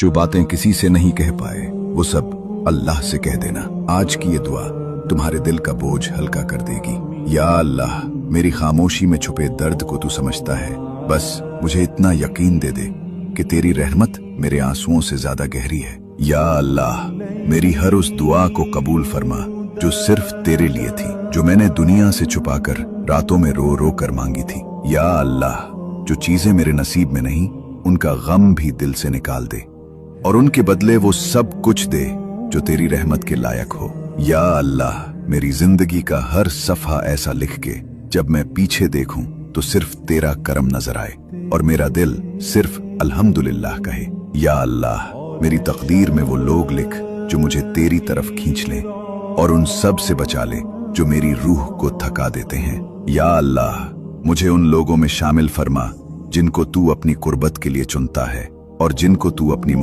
जो बातें किसी से नहीं कह पाए वो सब अल्लाह से कह देना। आज की ये दुआ तुम्हारे दिल का बोझ हल्का कर देगी। या अल्लाह, मेरी खामोशी में छुपे दर्द को तू समझता है। बस मुझे इतना यकीन दे दे कि तेरी रहमत मेरे आंसुओं से ज्यादा गहरी है। या अल्लाह, मेरी हर उस दुआ को कबूल फरमा जो सिर्फ तेरे लिए थी, जो मैंने दुनिया से छुपाकर रातों में रो रो कर मांगी थी। या अल्लाह, जो चीजें मेरे नसीब में नहीं उनका गम भी दिल से निकाल दे और उनके बदले वो सब कुछ दे जो तेरी रहमत के लायक हो। या अल्लाह, मेरी जिंदगी का हर सफा ऐसा लिख के जब मैं पीछे देखूं तो सिर्फ तेरा करम नजर आए और मेरा दिल सिर्फ अल्हम्दुलिल्लाह कहे। या अल्लाह, मेरी तकदीर में वो लोग लिख जो मुझे तेरी तरफ खींच ले और उन सब से बचा ले जो मेरी रूह को थका देते हैं। या अल्लाह, मुझे उन लोगों में शामिल फरमा जिनको तू अपनी कुर्बत के लिए चुनता है और जिनको तू अपनी